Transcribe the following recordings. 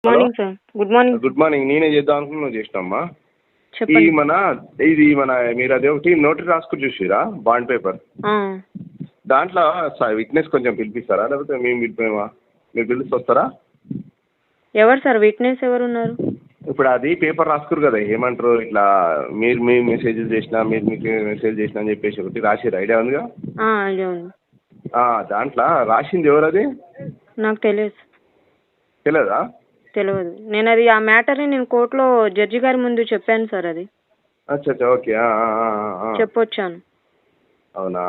Morning sir. Good morning. Good morning. నేనే చేద్దాం అనుకున్నా, నువ్వు చేసినామ్మా. ఈ చెప్పండి. మన మీరు అది ఒకటి నోటరీ రాసుకుని చూసిరా బాండ్ పేపర్, దాంట్లో విట్నెస్ కొంచెం పిలిపిస్తారా, లేకపోతే మేము పిలిపామా? మీరు పిలిచి వస్తారా? ఎవరు సార్ విట్నెస్? ఎవరు ఉన్నారు? ఇప్పుడు అది పేపర్ రాసుకురు కదా, ఏమంటారు ఇట్లా మీరు మీ మెసేజ్ చేసినా, మీరు మీకు మెసేజ్ చేసినా అని చెప్పేసి ఒకటి రాసిరు, ఐడియా ఉందిగా? ఐడియా ఉంది. దాంట్లో రాసింది ఎవరు? అది నాకు తెలియదు. తెలియదా? తెలియదు. నేను అది ఆ మ్యాటర్ని నేను కోర్టులో జడ్జి గారి ముందు చెప్పాను సార్. అది అచ్చా ఓకే. చెప్పొచ్చాను. అవునా?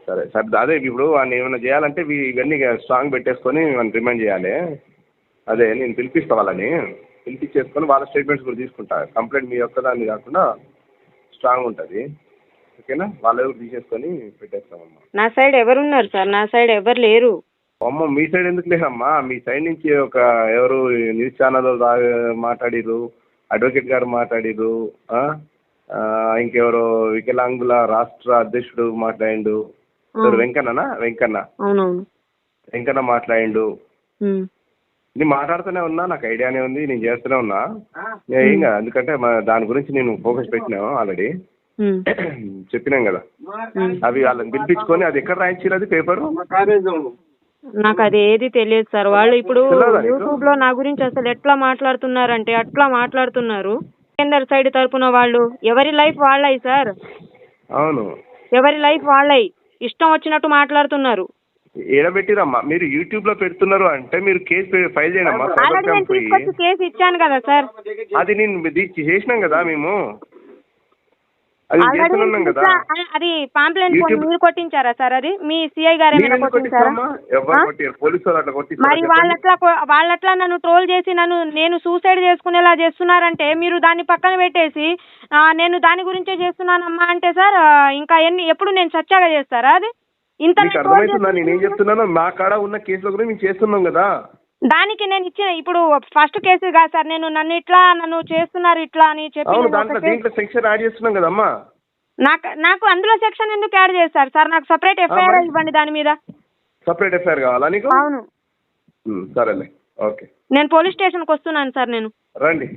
సరే సరే. అదే ఇప్పుడు వాడిని ఏమైనా చేయాలంటే ఇవన్నీ స్ట్రాంగ్ పెట్టేసుకొని వాడిని రిమైండ్ చేయాలి. అదే నేను పిలిపిస్తా, వాళ్ళని పిలిపించేసుకొని వాళ్ళ స్టేట్మెంట్స్ కూడా తీసుకుంటా. కంప్లైంట్ మీ ఒక్కదాన్ని కాకుండా స్ట్రాంగ్ ఉంటుంది, ఓకేనా? వాళ్ళ ఎవరు తీసేసుకొని పెట్టేస్తామమ్మా. నా సైడ్ ఎవరున్నారు సార్? నా సైడ్ ఎవరు లేరు. అమ్మ మీ సైడ్ ఎందుకు లేదమ్మా? మీ సైడ్ నుంచి ఎవరు న్యూస్ ఛానల్ మాట్లాడిరు, అడ్వకేట్ గారు మాట్లాడిరు, ఇంకెవరో వికలాంగుల రాష్ట్ర అధ్యక్షుడు మాట్లాడిండు, వెంకన్న మాట్లాడిండు. నేను మాట్లాడుతూనే ఉన్నా, నాకు ఐడియానే ఉంది, నేను చేస్తూనే ఉన్నా. ఏం కాదు, ఎందుకంటే దాని గురించి నేను ఫోకస్ పెట్టినాము ఆల్రెడీ, చెప్పినాం కదా. అవి వాళ్ళని పిలిపించుకొని అది ఎక్కడ రాయించారు అది పేపరు? నాకు అది ఏది తెలియదు సార్. వాళ్ళు ఇప్పుడు యూట్యూబ్ లో నా గురించి అసలు ఎట్లా మాట్లాడుతున్నారంటే అట్లా మాట్లాడుతున్నారు. కేందర్ సైడ్ తరపున వాళ్ళు ఎవరి లైఫ్ వాళ్ళయి సార్. అవును, ఎవరి లైఫ్ వాళ్ళయి, ఇష్టం వచ్చినట్టు మాట్లాడుతున్నారు. ఏడబెట్టిరమ్మా మీరు యూట్యూబ్ లో పెడుతున్నారు అంటే మీరు కేసు ఫైల్ చేయనమ్మా. ఆల్రెడీ నేను తీసుకొచ్చి కేసు ఇచ్చాను కదా సార్. అది నేను చేసినాం కదా మేము, అది పాంప్లెంట్ మీరు కొట్టించారా సార్? అది మీ సిఐ గారు కొట్టించారా? మరి వాళ్ళట్లా నన్ను ట్రోల్ చేసి నేను సూసైడ్ చేసుకునేలా చేస్తున్నారంటే మీరు దాన్ని పక్కన పెట్టేసి నేను దాని గురించే చేస్తున్నానమ్మా అంటే సార్ ఇంకా ఎప్పుడు నేను సచ్చాగా చేస్తారా? అది ఇంత నేనేం చెప్తున్నాను, మా కాడ ఉన్న కేసుల గురించి మేము చేస్తున్నాం కదా. దానికి నేను ఇచ్చిన ఇప్పుడు ఫస్ట్ కేసు కాదు సార్. నన్ను చేస్తున్నారు ఇట్లా అని చెప్పి సెక్షన్ యాడ్ చేస్తున్నాం కదమ్మా. నాకు అందులో సెక్షన్ ఎందుకు యాడ్ చేస్తారు సార్? నాకు సెపరేట్ ఎఫ్ఐఆర్ ఇవ్వండి దాని మీద. సెపరేట్ ఎఫ్ఐఆర్ కావాలా నీకు? అవును. సరేలే, ఓకే. నేను పోలీస్ స్టేషన్కి వస్తున్నాను సార్. నేను రండి.